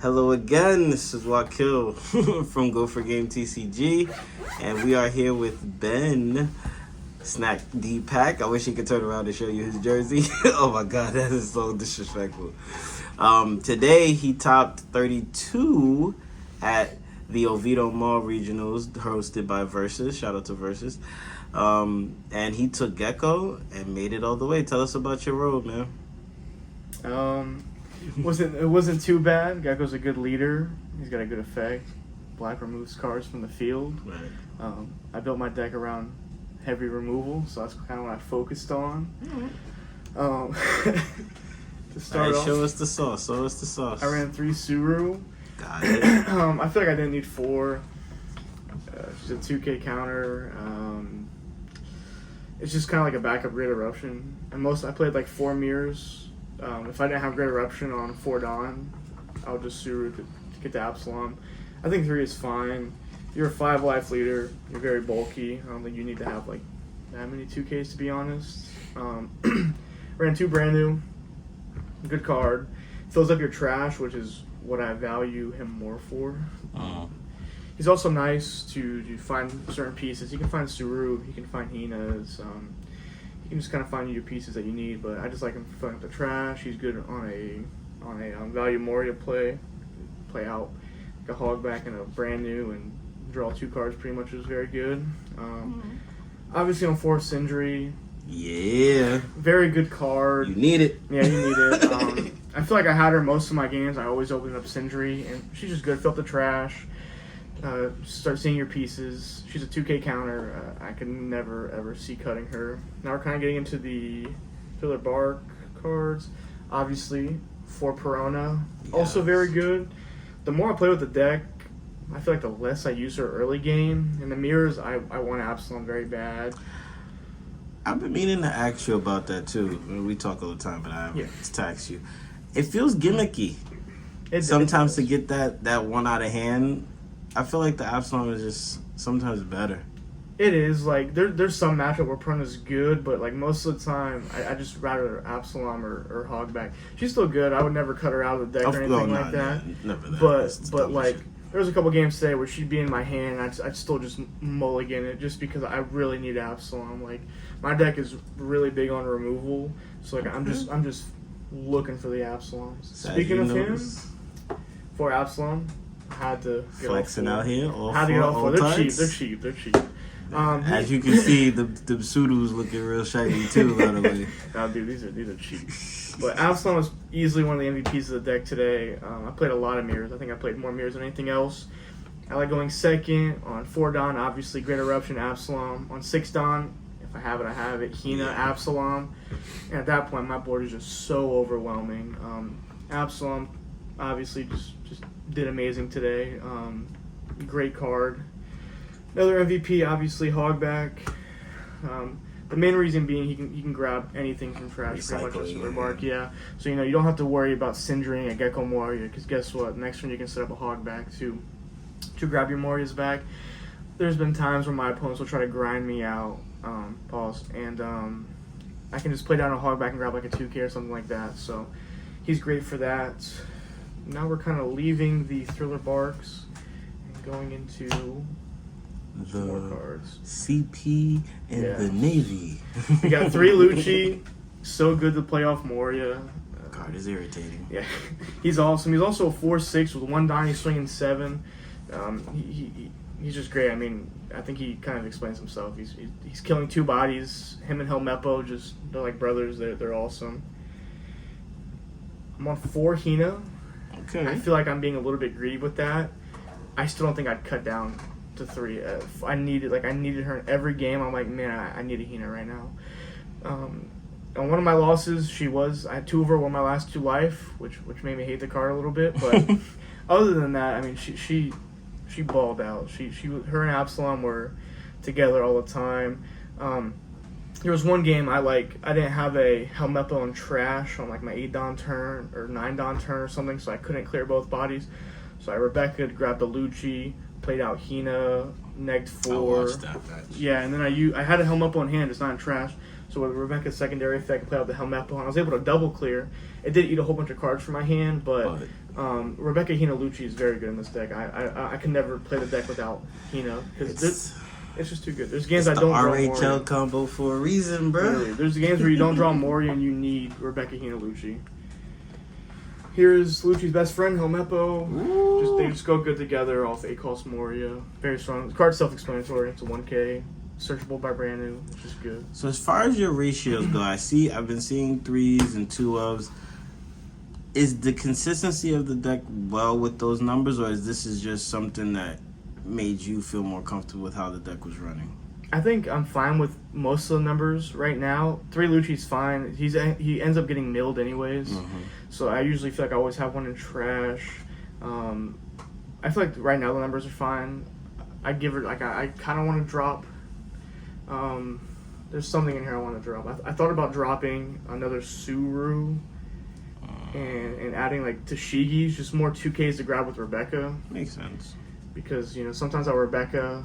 Hello again, this is Wakil from Go for Game TCG, and we are here with Ben Snack D-Pack. I wish he could turn around and show you his jersey. Oh my god, that is so disrespectful. Today he topped 32 at the Oviedo Mall Regionals hosted by Versus. Shout out to Versus. And he took Gecko and made it all the way. Tell us about your road, man. It wasn't too bad. Gecko's a good leader. He's got a good effect. Black removes cards from the field. Right. I built my deck around heavy removal, so that's kind of what I focused on. To start off, show us the sauce. I ran 3 Suru. Got it. I feel like I didn't need 4. She's a 2K counter. It's just kind of like a backup Great Eruption. And I played like 4 mirrors. If I didn't have Great Eruption on 4 Dawn, I would just Suru to get to Absalom. I think 3 is fine. You're a 5 life leader. You're very bulky. I don't think you need to have like that many 2Ks, to be honest. Ran 2 brand new. Good card. Fills up your trash, which is what I value him more for. He's also nice to find certain pieces. You can find Suru. You can find Hina's. You can just kind of find your pieces that you need, but I just like him for filling up the trash. He's good on a value Moria play out like a hogback and a brand new and draw 2 cards pretty much is very good. Obviously on 4 Sindri. Yeah. Very good card. You need it. Yeah, you need it. I feel like I had her most of my games. I always open up Sindri, and she's just good. Fill up the trash. Start seeing your pieces. She's a 2K counter. I can never ever see cutting her. Now we're kind of getting into the Filler Bark cards. Obviously, 4 Perona. Yes. Also very good. The more I play with the deck, I feel like the less I use her early game. In the mirrors, I want Absalom very bad. I've been meaning to ask you about that too. We talk all the time, but I haven't text you. It feels gimmicky. Sometimes to get that one out of hand, I feel like the Absalom is just sometimes better. It is. Like, there's some matchup where Perona's good, but like most of the time, I just rather Absalom or Hogback. She's still good. I would never cut her out of the deck or anything like that. Never that. But like, there was a couple games today where she'd be in my hand, and I'd still just mulligan it just because I really need Absalom. Like, my deck is really big on removal, so like I'm just looking for the Absaloms. Speaking of him, for Absalom, I had to get flexing out here. Had to get off 4. They're cheap. As you can see, the pseudos looking real shiny too, by the way. Nah, dude, these are cheap. But Absalom was easily one of the MVPs of the deck today. I played a lot of mirrors. I think I played more mirrors than anything else. I like going second on 4 Dawn, obviously Great Eruption, Absalom. On 6 Dawn, if I have it, I have it. Hina, Absalom. And at that point, my board is just so overwhelming. Absalom, obviously, just did amazing today. Great card. Another MVP, obviously, Hogback. The main reason being he can grab anything from trash, pretty much with Super Bark, yeah. So, you don't have to worry about Sindering a Gecko Moria, because guess what? Next turn you can set up a Hogback to grab your Morias back. There's been times where my opponents will try to grind me out, and I can just play down a Hogback and grab like a 2K or something like that. So he's great for that. Now we're kind of leaving the Thriller Barks and going into the more cards. CP and the Navy. We got 3 Lucci. So good to play off Moria. Card is irritating. Yeah, he's awesome. He's also a 4/6 with 1 die. He's swinging 7. He's just great. I mean, I think he kind of explains himself. He's killing 2 bodies. Him and Helmeppo, they're like brothers. They're awesome. I'm on 4 Hina. Okay. I feel like I'm being a little bit greedy with that. I still don't think I'd cut down to 3. I needed her in every game. I'm like, man, I need a Hina right now. On one of my losses, I had 2 of her on my last 2 life, which made me hate the card a little bit. But other than that, I mean, she balled out. Her and Absalom were together all the time. There was one game I didn't have a Helmeppo and trash on like my 8 Dawn turn or 9 Dawn turn or something, so I couldn't clear both bodies. So I Rebecca grabbed the Lucci, played out Hina, negged 4. I watched that match. Yeah, and then I had a Helmeppo in hand, it's not in trash. So with Rebecca's secondary effect, I played out the Helmeppo, and I was able to double clear. It did eat a whole bunch of cards from my hand, but Rebecca Hina Lucci is very good in this deck. I can never play the deck without Hina because it's just too good. There's games I don't draw Moria. RHL combo for a reason, bro. Literally. There's games where you don't draw Moria and you need Rebecca Hina Lucci. Here's Lucci's best friend, Helmeppo. They just go good together off 8-cost Moria. Very strong. The card's self-explanatory. It's a 1K. Searchable by brand new, which is good. So as far as your ratios go, I've been seeing 3s and 2-ofs. Is the consistency of the deck well with those numbers, or is this just something that made you feel more comfortable with how the deck was running? I think I'm fine with most of the numbers right now. 3 Lucci's fine. He ends up getting milled anyways. So I usually feel like I always have one in trash. I feel like right now the numbers are fine. I give it I kind of want to drop. There's something in here I want to drop. I thought about dropping another Suru and adding like Tashigi's, just more 2Ks to grab with Rebecca. Makes sense. Because sometimes I'll Rebecca.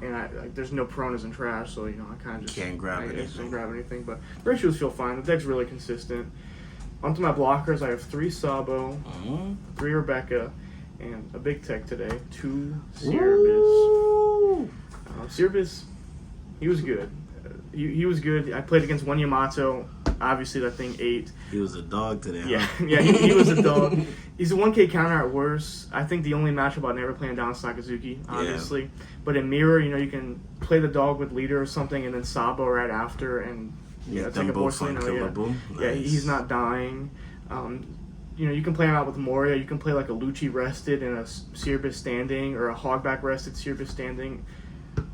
And there's no Peronas in trash, so I kind of just can't grab anything. But the ratios feel fine. The deck's really consistent. Onto my blockers, I have 3 Sabo, 3 Rebecca, and a big tech today, 2 Cerebus. Cerebus, he was good. He was good. I played against 1 Yamato. Obviously, that thing ate. He was a dog today. Yeah, he was a dog. He's a 1K counter at worst. I think the only matchup I'd never play him down is Sakazuki, obviously. Yeah. But in Mirror, you can play the dog with leader or something, and then Sabo right after, and take a Borsellino. Yeah, he's not dying. You can play him out with Moria. You can play like a Lucci rested and a Cerebus standing, or a Hogback rested Cerebus standing.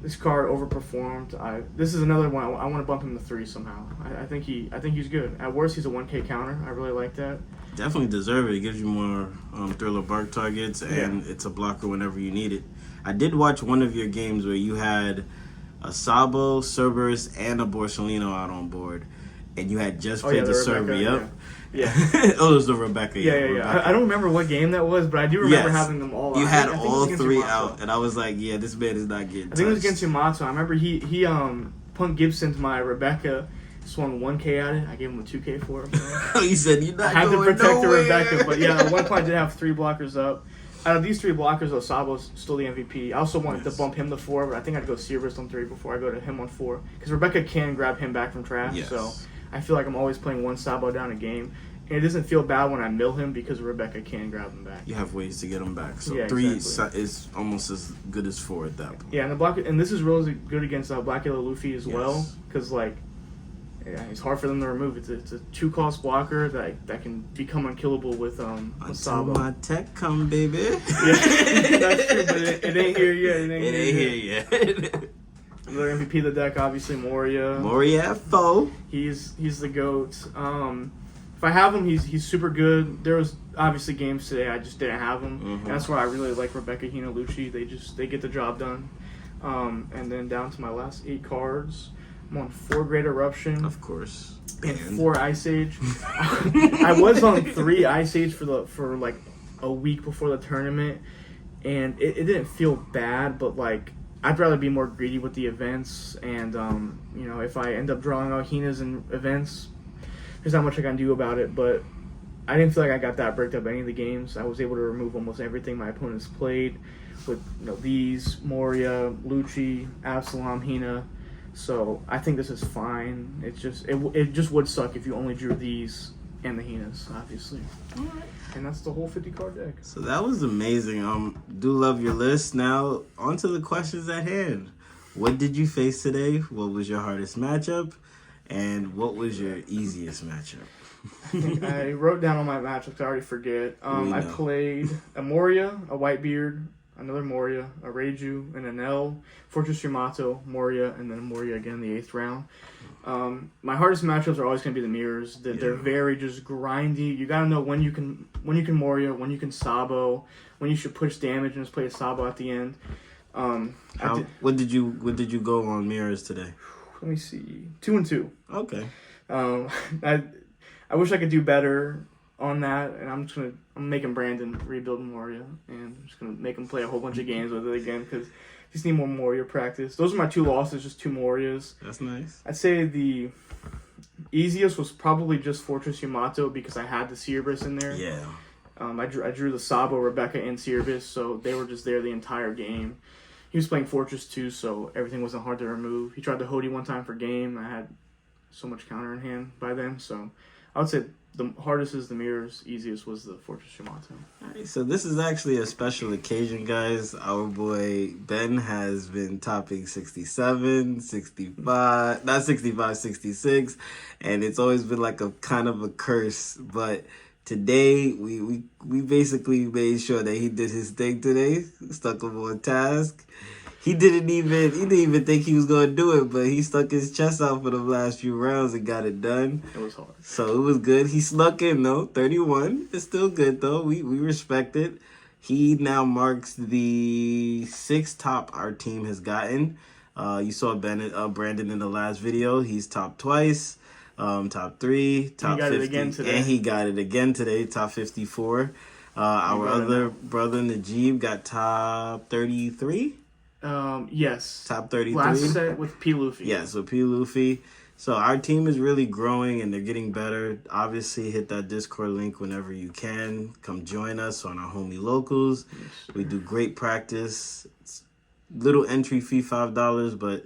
This card overperformed. This is another one. I want to bump him to 3 somehow. I think he's good. At worst, he's a 1K counter. I really like that. Definitely deserve it. It gives you more Thriller Bark targets, and it's a blocker whenever you need it. I did watch one of your games where you had a Sabo, Cerberus, and a Borsellino out on board, and you had just played the Cerber. Yep. Yeah. Oh, it was the Rebecca. Yeah. I don't remember what game that was, but I do remember having them all out. You had all 3 out, and I was like, yeah, this man is not getting touched. I think it was against Yamato. I remember he punked Gibson to my Rebecca, swung 1K at it. I gave him a 2K for it. Oh, you said you're not I had going to protect nowhere. the Rebecca, but yeah, at one point I did have 3 blockers up. Out of these 3 blockers, Sabo's still the MVP. I also wanted to bump him to 4, but I think I'd go Cerebus on 3 before I go to him on 4. Because Rebecca can grab him back from trash, so I feel like I'm always playing 1 Sabo down a game. And it doesn't feel bad when I mill him because Rebecca can grab him back. You have ways to get him back. So 3 is almost as good as 4 at that point. Yeah, and this is really good against Black Yellow Luffy as well. Because, it's hard for them to remove. It's a 2-cost blocker that can become unkillable with Sabo. Until my tech come, baby. Yeah, that's true, but it ain't here yet. It ain't here yet. Another MVP of the deck, obviously, Moria. Moria at 4. He's the GOAT. If I have him, he's super good. There was obviously games today I just didn't have him. And that's why I really like Rebecca Hina Lucci. They get the job done. And then down to my last 8 cards. I'm on 4 Great Eruption. Of course. And 4 Ice Age. I was on 3 Ice Age for like a week before the tournament, and it didn't feel bad, but I'd rather be more greedy with the events, and if I end up drawing out Hinas in events, there's not much I can do about it. But I didn't feel like I got that bricked up any of the games. I was able to remove almost everything my opponents played with these Moria, Lucci, Absalom, Hina. So I think this is fine. It's just it just would suck if you only drew these and the Hinas, obviously. All right. And that's the whole 50-card deck. So that was amazing. Do love your list. Now on to the questions at hand. What did you face today? What was your hardest matchup? And what was your easiest matchup? I wrote down all my matchups. I already forget. I played a Moria, a Whitebeard, another Moria, a Reiju, and an L, Fortress Yamato, Moria, and then Moria again in the 8th round. My hardest matchups are always going to be the mirrors. They're very just grindy. You got to know when you can Moria, when you can Sabo, when you should push damage and just play a Sabo at the end. What did you go on mirrors today? Let me see. 2 and 2. Okay. I wish I could do better on that, and I'm making Brandon rebuild Moria, and I'm just gonna make him play a whole bunch of games with it again because Just need more Moria practice. Those are my 2 losses, just 2 Morias. That's nice. I'd say the easiest was probably just Fortress Yamato because I had the Cerberus in there. Yeah. I drew the Sabo, Rebecca, and Cerberus, so they were just there the entire game. He was playing Fortress 2, so everything wasn't hard to remove. He tried the Hody one time for game. I had so much counter in hand by then, so I would say the hardest is the mirrors, easiest was the Fortress Yamato. Alright, so this is actually a special occasion, guys. Our boy Ben has been topping 67, 65, not 65, 66, and it's always been like a kind of a curse. But today, we basically made sure that he did his thing today, stuck him on task. He didn't even think he was gonna do it, but he stuck his chest out for the last few rounds and got it done. It was hard. So it was good. He snuck in though. 31. It's still good though. We respect it. He now marks the 6th top our team has gotten. You saw Brandon in the last video. He's top twice. Top 3, top 50. He got it again today. And he got it again today, top 54. Our other brother Najib got top 33. Yes. Top 33. Last set with P. Luffy. Yes, with P. Luffy. So our team is really growing and they're getting better. Obviously, hit that Discord link whenever you can. Come join us on our homie locals. Yes, we do great practice. It's little entry fee, $5, but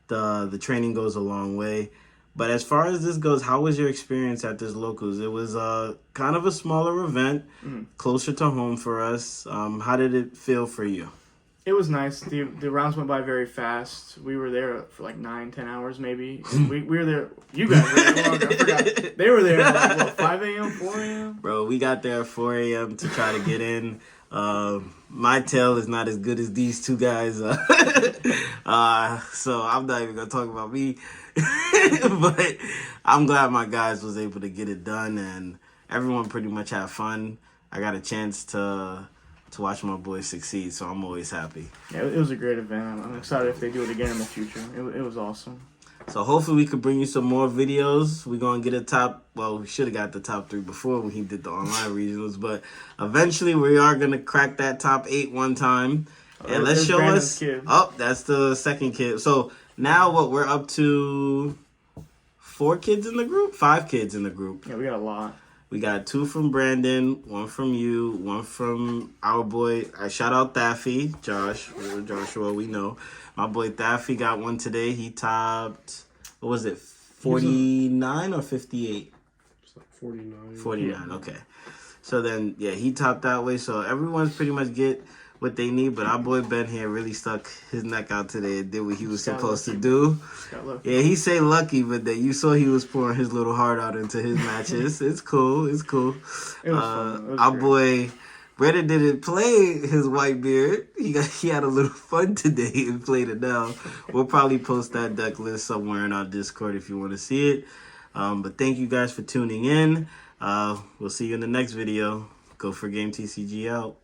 the training goes a long way. But as far as this goes, how was your experience at this locals? It was kind of a smaller event, closer to home for us. How did it feel for you? It was nice. The rounds went by very fast. We were there for like 9-10 hours maybe. And we were there. You guys were there. I forgot. They were there at like, 5 a.m., 4 a.m.? Bro, we got there at 4 a.m. to try to get in. My tail is not as good as these 2 guys. So I'm not even going to talk about me. But I'm glad my guys was able to get it done. And everyone pretty much had fun. I got a chance to watch my boys succeed, so I'm always happy. Yeah, it was a great event. I'm excited if they do it again in the future. It was awesome. So hopefully we could bring you some more videos. We're going to get we should have got the top 3 before when he did the online regionals, but eventually we are going to crack that top 8 one time. And let's show us. Oh, that's the second kid. So now what, we're up to 4 kids in the group? 5 kids in the group. Yeah, we got a lot. We got 2 from Brandon, 1 from you, 1 from our boy. I shout out Thaffy, Joshua, we know. My boy Thaffy got one today. He topped, what was it, 49 or 58? It's like 49. 49, okay. So then, yeah, he topped that way. So everyone's pretty much get what they need, but our boy Ben here really stuck his neck out today and did what he was supposed to do. Yeah, he say lucky, but then you saw he was pouring his little heart out into his matches. It's cool. It's cool. It was fun. It was our great. Boy Brennan didn't play his white beard. He had a little fun today and played it now. We'll probably post that deck list somewhere in our Discord if you want to see it. But thank you guys for tuning in. We'll see you in the next video. Go for Game TCG out.